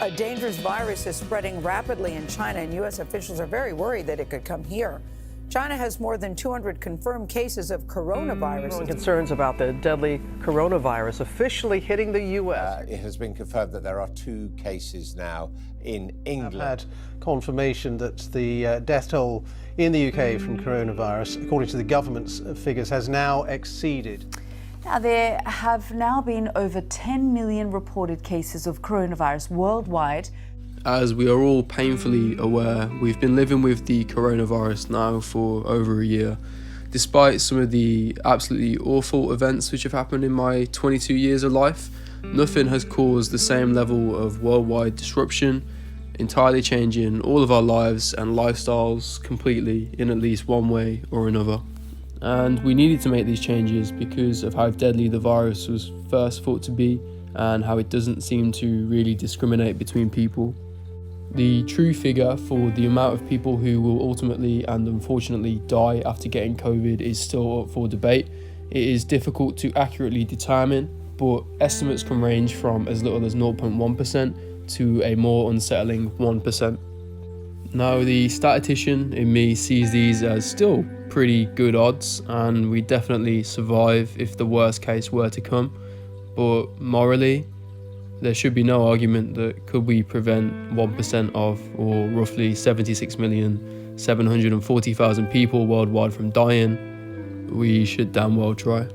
A dangerous virus is spreading rapidly in China, and U.S. officials are very worried that it could come here. China has more than 200 confirmed cases of coronavirus. Concerns about the deadly coronavirus officially hitting the U.S. It has been confirmed that there are 2 cases now in England. I've had confirmation that the death toll in the UK from coronavirus, according to the government's figures, has now exceeded. Now, there have now been over 10 million reported cases of coronavirus worldwide. As we are all painfully aware, we've been living with the coronavirus now for over a year. Despite some of the absolutely awful events which have happened in my 22 years of life, nothing has caused the same level of worldwide disruption, entirely changing all of our lives and lifestyles completely in at least one way or another. And we needed to make these changes because of how deadly the virus was first thought to be and how it doesn't seem to really discriminate between people. The true figure for the amount of people who will ultimately and unfortunately die after getting COVID is still up for debate. It is difficult to accurately determine, but estimates can range from as little as 0.1% to a more unsettling 1%. Now, the statistician in me sees these as still pretty good odds, and we definitely survive if the worst case were to come. But morally, there should be no argument that could we prevent 1% of, or roughly 76,740,000 people worldwide from dying, we should damn well try.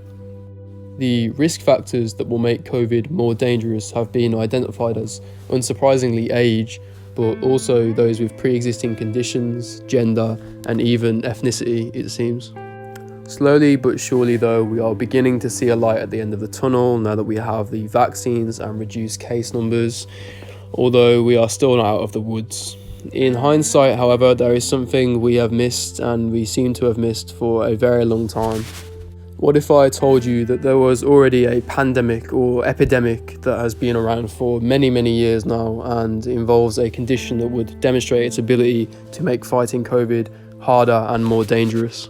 The risk factors that will make COVID more dangerous have been identified as, unsurprisingly, age, but also those with pre-existing conditions, gender, and even ethnicity, it seems. Slowly but surely though, we are beginning to see a light at the end of the tunnel now that we have the vaccines and reduced case numbers, although we are still not out of the woods. In hindsight, however, there is something we have missed, and we seem to have missed for a very long time. What if I told you that there was already a pandemic or epidemic that has been around for many, many years now and involves a condition that would demonstrate its ability to make fighting COVID harder and more dangerous?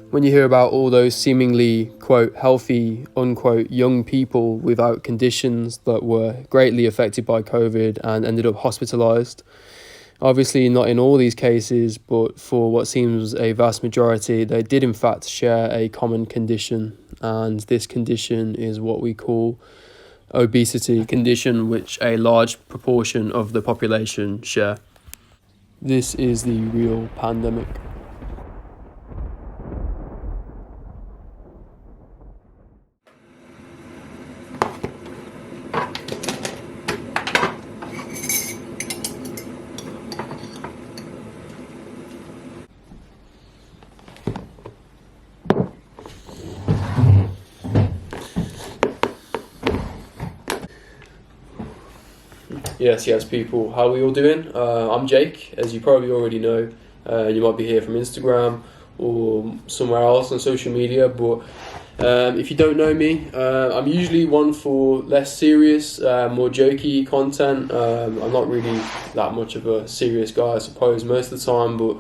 When you hear about all those seemingly, quote, healthy, unquote, young people without conditions that were greatly affected by COVID and ended up hospitalized, obviously not in all these cases, but for what seems a vast majority, they did in fact share a common condition, and this condition is what we call obesity, condition which a large proportion of the population share. This is the real pandemic. Yes, people. How are we all doing? I'm Jake, as you probably already know. You might be here from Instagram or somewhere else on social media, but if you don't know me, I'm usually one for less serious, more jokey content. I'm not really that much of a serious guy, I suppose, most of the time, but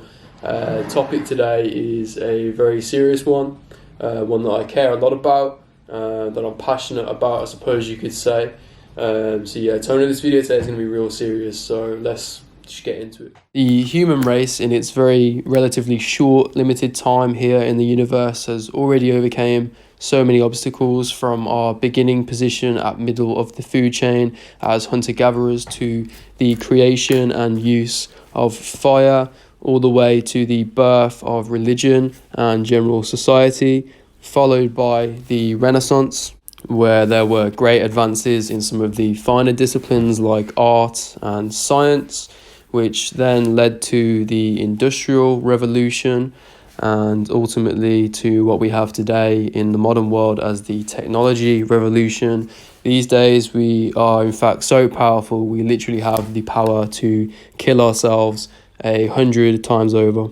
topic today is a very serious one that I care a lot about, that I'm passionate about, I suppose you could say. Tone of this video today is going to be real serious, so let's just get into it. The human race, in its very relatively short, limited time here in the universe, has already overcame so many obstacles, from our beginning position at middle of the food chain as hunter-gatherers to the creation and use of fire, all the way to the birth of religion and general society, followed by the Renaissance, where there were great advances in some of the finer disciplines like art and science, which then led to the Industrial Revolution and ultimately to what we have today in the modern world as the Technology Revolution. These days we are in fact so powerful, we literally have the power to kill ourselves 100 times over.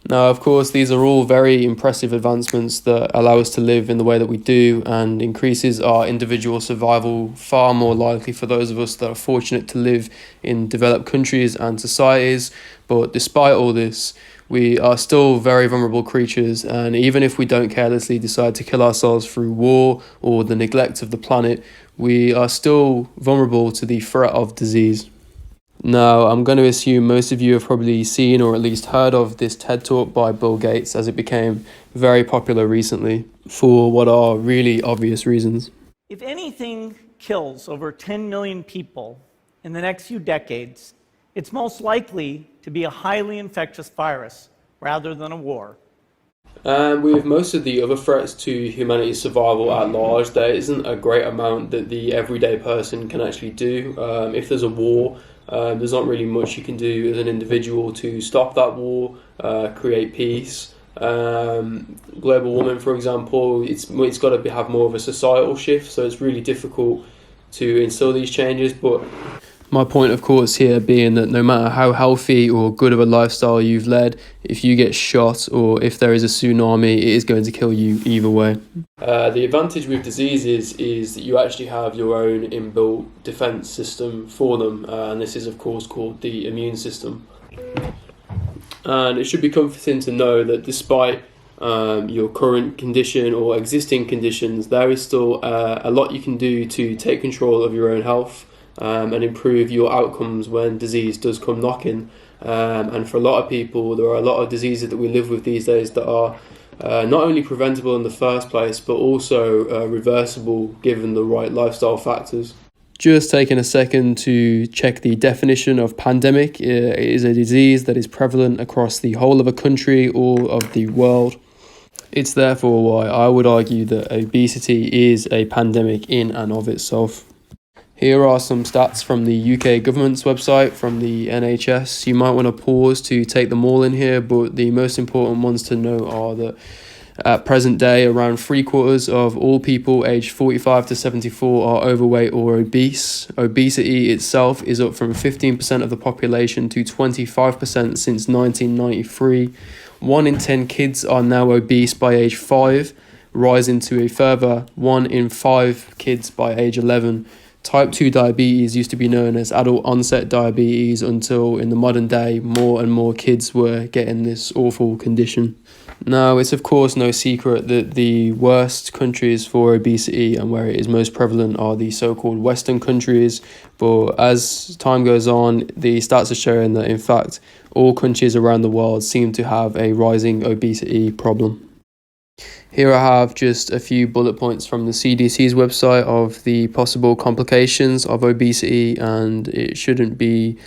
Now, of course, these are all very impressive advancements that allow us to live in the way that we do and increases our individual survival far more likely for those of us that are fortunate to live in developed countries and societies. But despite all this, We are still very vulnerable creatures, and even if we don't carelessly decide to kill ourselves through war or the neglect of the planet, we are still vulnerable to the threat of disease. Now, I'm going to assume most of you have probably seen or at least heard of this TED Talk by Bill Gates, as it became very popular recently for what are really obvious reasons. If anything kills over 10 million people in the next few decades, it's most likely to be a highly infectious virus rather than a war. And with most of the other threats to humanity's survival at large, there isn't a great amount that the everyday person can actually do. If there's a war, there's not really much you can do as an individual to stop that war, create peace. Global warming, for example, it's got to have more of a societal shift, so it's really difficult to instill these changes. But my point, of course, here being that no matter how healthy or good of a lifestyle you've led, if you get shot or if there is a tsunami, it is going to kill you either way. The advantage with diseases is that you actually have your own inbuilt defense system for them, and this is, of course, called the immune system. And it should be comforting to know that despite your current condition or existing conditions, there is still a lot you can do to take control of your own health and improve your outcomes when disease does come knocking. And for a lot of people, there are a lot of diseases that we live with these days that are not only preventable in the first place, but also reversible given the right lifestyle factors. Just taking a second to check the definition of pandemic. It is a disease that is prevalent across the whole of a country or of the world. It's therefore why I would argue that obesity is a pandemic in and of itself. Here are some stats from the UK government's website, from the NHS. You might want to pause to take them all in here, but the most important ones to know are that at present day, around 3/4 of all people aged 45 to 74 are overweight or obese. Obesity itself is up from 15% of the population to 25% since 1993. 1 in 10 kids are now obese by age 5, rising to a further 1 in 5 kids by age 11. Type 2 diabetes used to be known as adult onset diabetes until in the modern day more and more kids were getting this awful condition. Now, it's of course no secret that the worst countries for obesity and where it is most prevalent are the so-called Western countries, but as time goes on, the stats are showing that in fact all countries around the world seem to have a rising obesity problem. Here I have just a few bullet points from the CDC's website of the possible complications of obesity, and it shouldn't be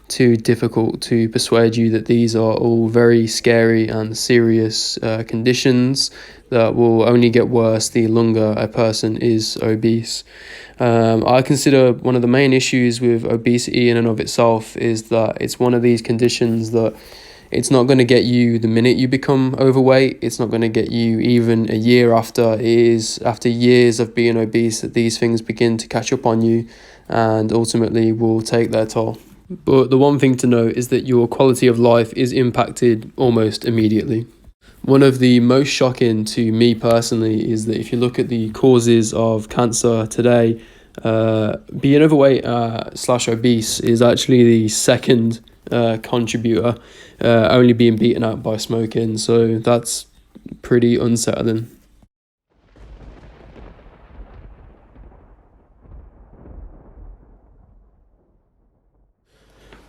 too difficult to persuade you that these are all very scary and serious conditions that will only get worse the longer a person is obese. I consider one of the main issues with obesity in and of itself is that it's one of these conditions that it's not going to get you the minute you become overweight. It's not going to get you even a year after. It is after years of being obese that these things begin to catch up on you and ultimately will take their toll. But the one thing to note is that your quality of life is impacted almost immediately. One of the most shocking to me personally is that if you look at the causes of cancer today, being overweight / obese is actually the second contributor, only being beaten out by smoking. So that's pretty unsettling.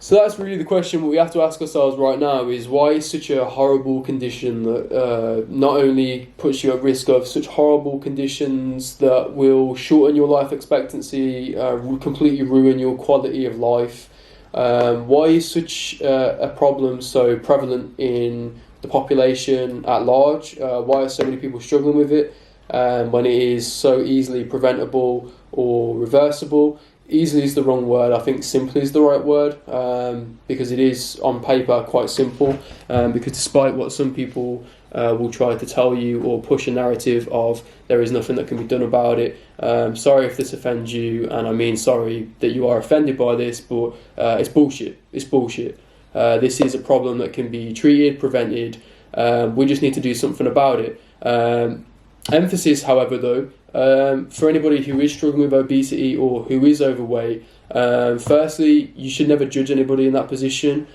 So that's really the question we have to ask ourselves right now is why is such a horrible condition that not only puts you at risk of such horrible conditions that will shorten your life expectancy, completely ruin your quality of life. Why is such a problem so prevalent in the population at large? Why are so many people struggling with it when it is so easily preventable or reversible? Easily is the wrong word. I think simply is the right word, because it is on paper quite simple, because despite what some people will try to tell you or push a narrative of there is nothing that can be done about it. Sorry if this offends you, and I mean sorry that you are offended by this, but it's bullshit. It's bullshit. This is a problem that can be treated, prevented. We just need to do something about it. Emphasis, however, though, for anybody who is struggling with obesity or who is overweight, firstly, you should never judge anybody in that position.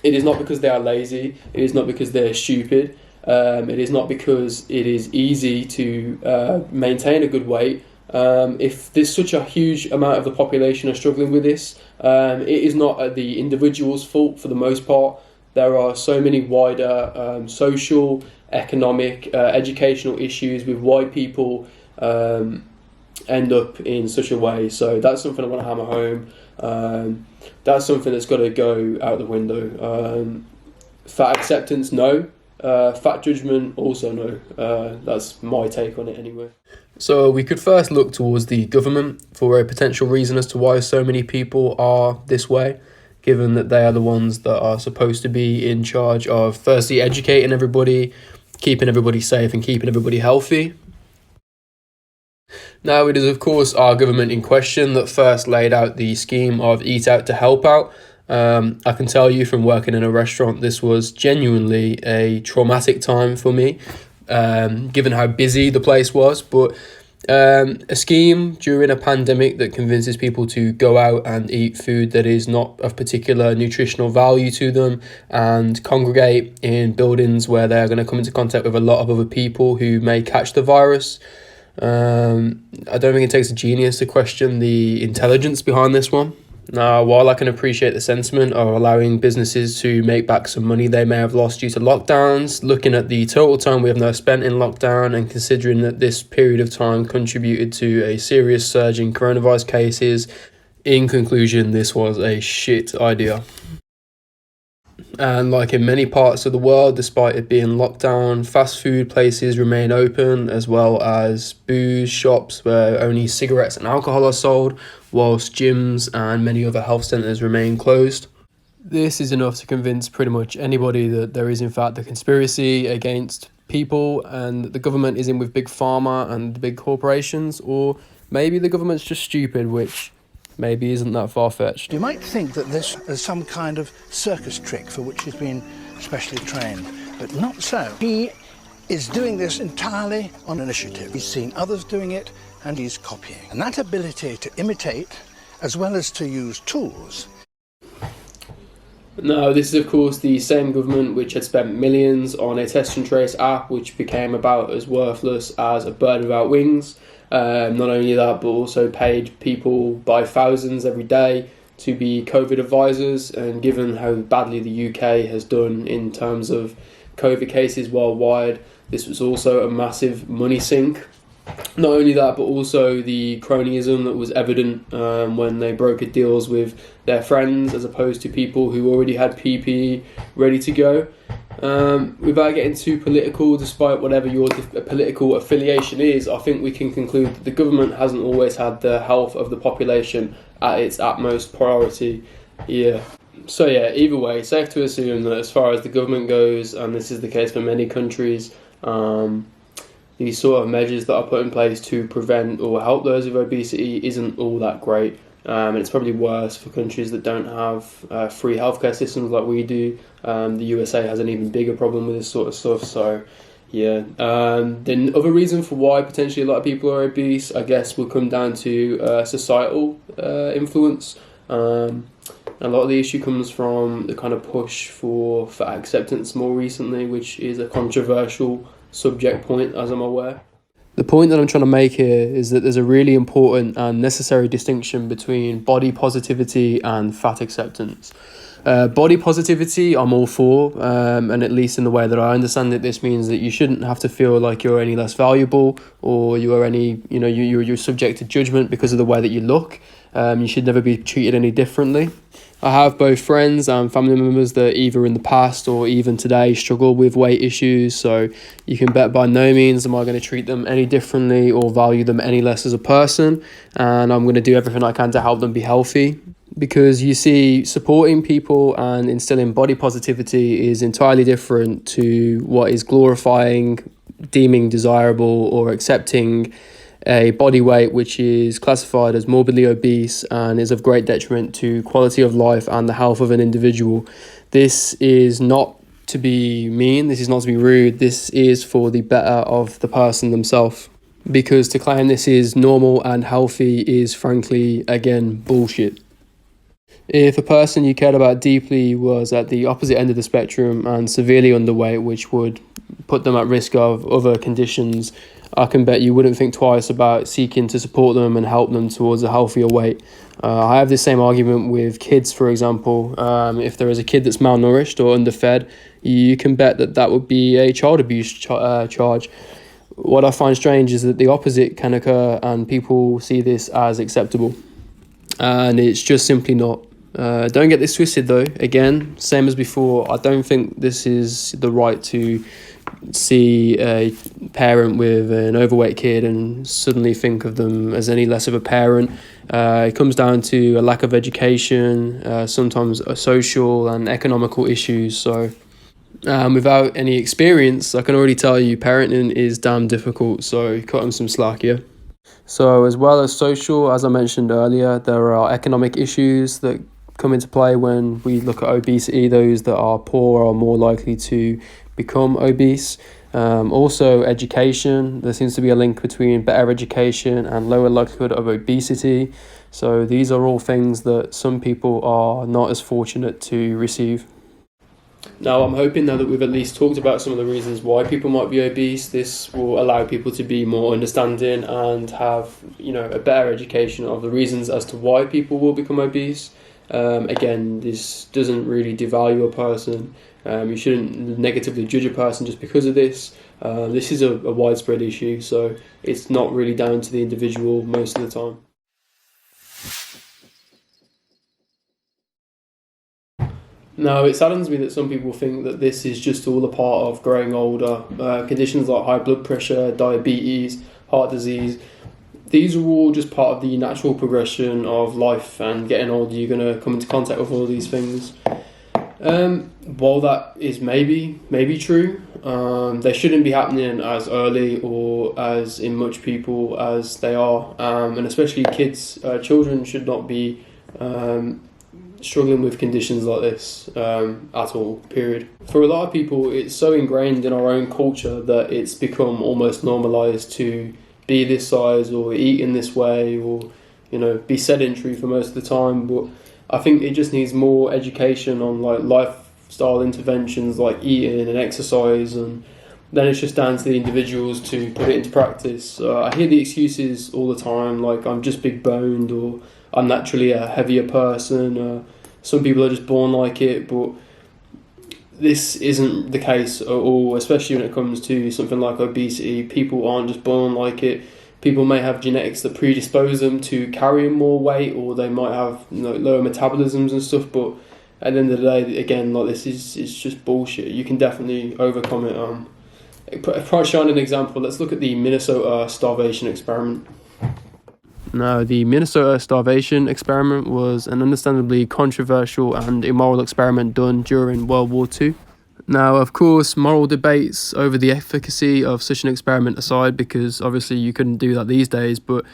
It is not because they are lazy. It is not because they're stupid. It is not because it is easy to maintain a good weight. If there's such a huge amount of the population are struggling with this, it is not the individual's fault for the most part. There are so many wider social, economic, educational issues with why people end up in such a way. So that's something I want to hammer home. That's something that's got to go out the window. Fat acceptance, no. Fat judgment, also no. That's my take on it anyway. So we could first look towards the government for a potential reason as to why so many people are this way, given that they are the ones that are supposed to be in charge of firstly educating everybody, keeping everybody safe and keeping everybody healthy. Now it is of course our government in question that first laid out the scheme of Eat Out to Help Out. I can tell you from working in a restaurant, this was genuinely a traumatic time for me, given how busy the place was. But a scheme during a pandemic that convinces people to go out and eat food that is not of particular nutritional value to them and congregate in buildings where they're going to come into contact with a lot of other people who may catch the virus. I don't think it takes a genius to question the intelligence behind this one. Now, while I can appreciate the sentiment of allowing businesses to make back some money they may have lost due to lockdowns, looking at the total time we have now spent in lockdown and considering that this period of time contributed to a serious surge in coronavirus cases, in conclusion, this was a shit idea. And like in many parts of the world, despite it being locked down, fast food places remain open, as well as booze shops where only cigarettes and alcohol are sold, whilst gyms and many other health centres remain closed. This is enough to convince pretty much anybody that there is in fact a conspiracy against people and the government is in with big pharma and the big corporations, or maybe the government's just stupid, which maybe isn't that far-fetched. You might think that this is some kind of circus trick for which he's been specially trained, but not so. He is doing this entirely on initiative. He's seen others doing it and he's copying. And that ability to imitate as well as to use tools. Now, this is of course the same government which had spent millions on a test and trace app which became about as worthless as a bird without wings. Not only that, but also paid people by thousands every day to be COVID advisors, and given how badly the UK has done in terms of COVID cases worldwide, this was also a massive money sink. Not only that, but also the cronyism that was evident when they brokered deals with their friends as opposed to people who already had PPE ready to go. Without getting too political, despite whatever your political affiliation is, I think we can conclude that the government hasn't always had the health of the population at its utmost priority. So either way, safe to assume that as far as the government goes, and this is the case for many countries, these sort of measures that are put in place to prevent or help those with obesity isn't all that great. And it's probably worse for countries that don't have free healthcare systems like we do. The USA has an even bigger problem with this sort of stuff. So, the other reason for why potentially a lot of people are obese, I guess, will come down to societal influence. A lot of the issue comes from the kind of push for fat acceptance more recently, which is a controversial subject point, as I'm aware. The point that I'm trying to make here is that there's a really important and necessary distinction between body positivity and fat acceptance. Body positivity, I'm all for, and at least in the way that I understand it, this means that you shouldn't have to feel like you're any less valuable or you are any, you're subject to judgment because of the way that you look. You should never be treated any differently. I have both friends and family members that either in the past or even today struggle with weight issues, so you can bet by no means am I going to treat them any differently or value them any less as a person, and I'm going to do everything I can to help them be healthy. Because you see, supporting people and instilling body positivity is entirely different to what is glorifying, deeming desirable or accepting a body weight which is classified as morbidly obese and is of great detriment to quality of life and the health of an individual. This is not to be mean, this is not to be rude, this is for the better of the person themselves. Because to claim this is normal and healthy is frankly, again, bullshit. If a person you cared about deeply was at the opposite end of the spectrum and severely underweight, which would put them at risk of other conditions, I can bet you wouldn't think twice about seeking to support them and help them towards a healthier weight. I have the same argument with kids, for example. If there is a kid that's malnourished or underfed, you can bet that would be a child abuse charge. What I find strange is that the opposite can occur and people see this as acceptable. And it's just simply not. Don't get this twisted though. Again, same as before, I don't think this is the right to see a parent with an overweight kid and suddenly think of them as any less of a parent. It comes down to a lack of education, sometimes social and economical issues. So without any experience, I can already tell you parenting is damn difficult, so cut them some slack, yeah? So as well as social, as I mentioned earlier, there are economic issues that come into play when we look at obesity. Those that are poor are more likely to become obese. Also education, there seems to be a link between better education and lower likelihood of obesity. So these are all things that some people are not as fortunate to receive. Now, I'm hoping now that we've at least talked about some of the reasons why people might be obese, this will allow people to be more understanding and have, a better education of the reasons as to why people will become obese. Again, this doesn't really devalue a person. You shouldn't negatively judge a person just because of this. This is a widespread issue, so it's not really down to the individual most of the time. Now, it saddens me that some people think that this is just all a part of growing older. Conditions like high blood pressure, diabetes, heart disease, these are all just part of the natural progression of life, and getting older you're going to come into contact with all these things. While that is maybe true, they shouldn't be happening as early or as in much people as they are, and especially kids. Children should not be struggling with conditions like this at all, period. For a lot of people, it's so ingrained in our own culture that it's become almost normalised to be this size or eat in this way or, be sedentary for most of the time. But I think it just needs more education on lifestyle interventions like eating and exercise, and then it's just down to the individuals to put it into practice. I hear the excuses all the time, like I'm just big boned or I'm naturally a heavier person. Some people are just born like it, but this isn't the case at all, especially when it comes to something like obesity. People aren't just born like it. People may have genetics that predispose them to carrying more weight, or they might have lower metabolisms and stuff, but at the end of the day, again, this is just bullshit. You can definitely overcome it. Probably shine an example. Let's look at the Minnesota starvation experiment. Now, the Minnesota starvation experiment was an understandably controversial and immoral experiment done during World War II. Now, of course, moral debates over the efficacy of such an experiment aside, because obviously you couldn't do that these days, but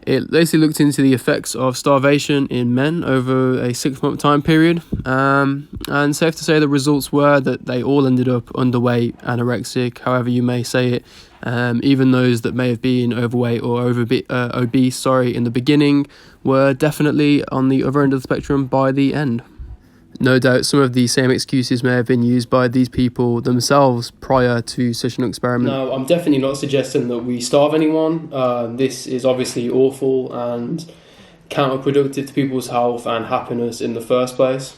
it basically looked into the effects of starvation in men over a 6-month time period. And safe to say the results were that they all ended up underweight, anorexic, however you may say it. Even those that may have been overweight or obese, in the beginning, were definitely on the other end of the spectrum by the end. No doubt some of the same excuses may have been used by these people themselves prior to such an experiment. No, I'm definitely not suggesting that we starve anyone. This is obviously awful and counterproductive to people's health and happiness in the first place.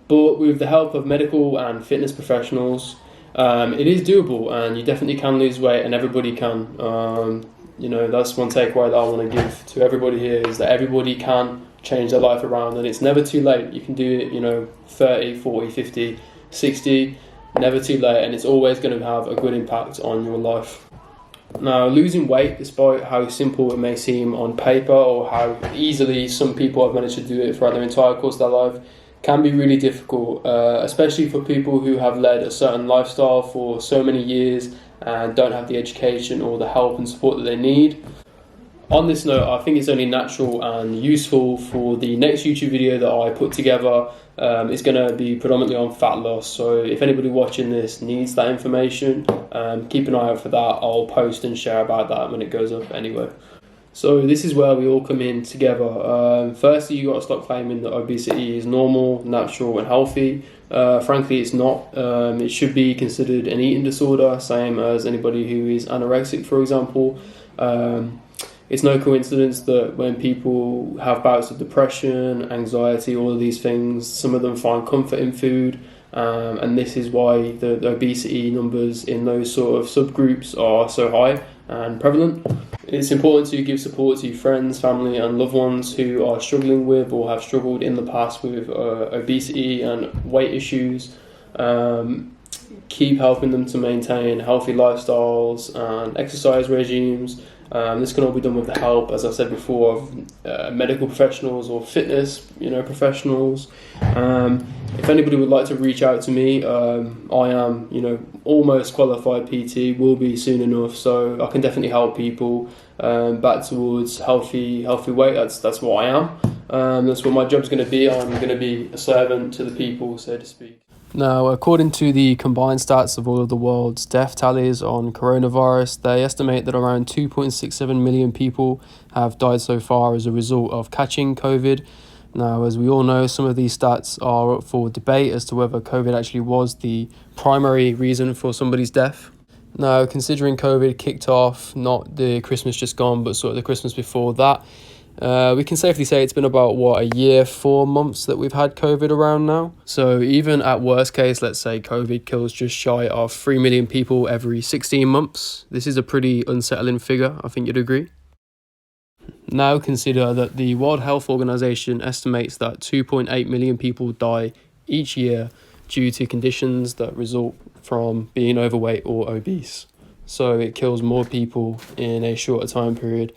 But with the help of medical and fitness professionals, it is doable, and you definitely can lose weight, and everybody can. That's one takeaway that I want to give to everybody here, is that everybody can change their life around, and it's never too late. You can do it, 30, 40, 50, 60, never too late, and it's always going to have a good impact on your life. Now, losing weight, despite how simple it may seem on paper or how easily some people have managed to do it throughout their entire course of their life, can be really difficult, especially for people who have led a certain lifestyle for so many years and don't have the education or the help and support that they need. On this note, I think it's only natural and useful for the next YouTube video that I put together. It's going to be predominantly on fat loss, so if anybody watching this needs that information, keep an eye out for that. I'll post and share about that when it goes up anyway. So this is where we all come in together. Firstly, you got to stop claiming that obesity is normal, natural and healthy. Frankly, it's not. It should be considered an eating disorder, same as anybody who is anorexic, for example. It's no coincidence that when people have bouts of depression, anxiety, all of these things, some of them find comfort in food. And this is why the obesity numbers in those sort of subgroups are so high and prevalent. It's important to give support to friends, family and loved ones who are struggling with or have struggled in the past with obesity and weight issues. Keep helping them to maintain healthy lifestyles and exercise regimes. This can all be done with the help, as I said before, of medical professionals or fitness, professionals. If anybody would like to reach out to me, I am, almost qualified PT, will be soon enough, so I can definitely help people back towards healthy weight. That's what I am. That's what my job's going to be. I'm going to be a servant to the people, so to speak. Now, according to the combined stats of all of the world's death tallies on coronavirus, they estimate that around 2.67 million people have died so far as a result of catching COVID. Now, as we all know, some of these stats are up for debate as to whether COVID actually was the primary reason for somebody's death. Now, considering COVID kicked off, not the Christmas just gone, but sort of the Christmas before that, we can safely say it's been about, a year, 4 months that we've had COVID around now. So even at worst case, let's say COVID kills just shy of 3 million people every 16 months. This is a pretty unsettling figure, I think you'd agree. Now consider that the World Health Organization estimates that 2.8 million people die each year due to conditions that result from being overweight or obese. So it kills more people in a shorter time period.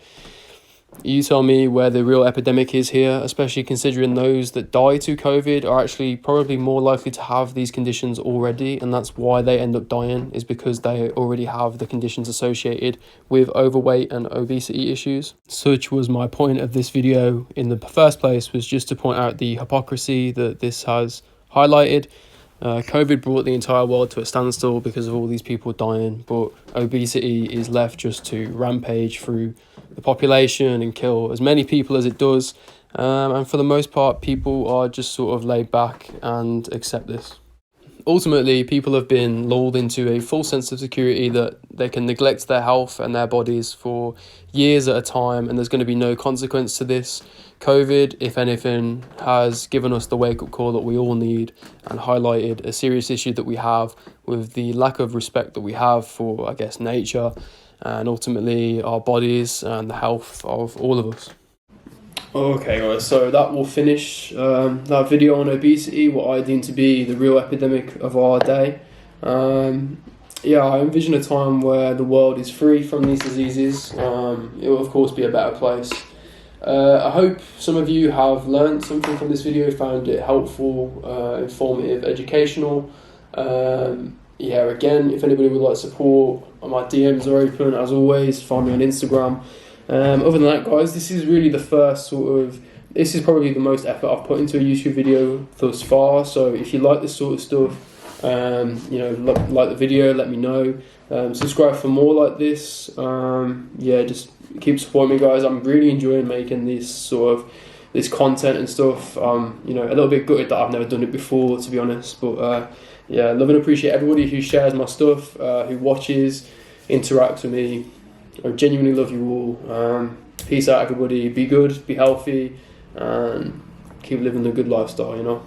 You tell me where the real epidemic is here, especially considering those that die to COVID are actually probably more likely to have these conditions already, and that's why they end up dying, is because they already have the conditions associated with overweight and obesity issues. Such was my point of this video in the first place, was just to point out the hypocrisy that this has highlighted. COVID brought the entire world to a standstill because of all these people dying, but obesity is left just to rampage through the population and kill as many people as it does, and for the most part people are just sort of laid back and accept this. Ultimately, people have been lulled into a false sense of security that they can neglect their health and their bodies for years at a time, and there's going to be no consequence to this. COVID, if anything, has given us the wake-up call that we all need and highlighted a serious issue that we have with the lack of respect that we have for, nature and ultimately our bodies and the health of all of us. Okay guys, so that will finish that video on obesity, what I deem to be the real epidemic of our day. I envision a time where the world is free from these diseases. It will of course be a better place. I hope some of you have learned something from this video, found it helpful, informative, educational. Again, if anybody would like support, my DMs are open as always. Find me on Instagram. Other than that, guys, this is really the first this is probably the most effort I've put into a YouTube video thus far. So if you like this sort of stuff, like the video, let me know. Subscribe for more like this. Just keep supporting me, guys. I'm really enjoying making this content and stuff. A little bit gutted that I've never done it before, to be honest. But love and appreciate everybody who shares my stuff, who watches, interacts with me. I genuinely love you all. Peace out, everybody. Be good, be healthy, and keep living a good lifestyle,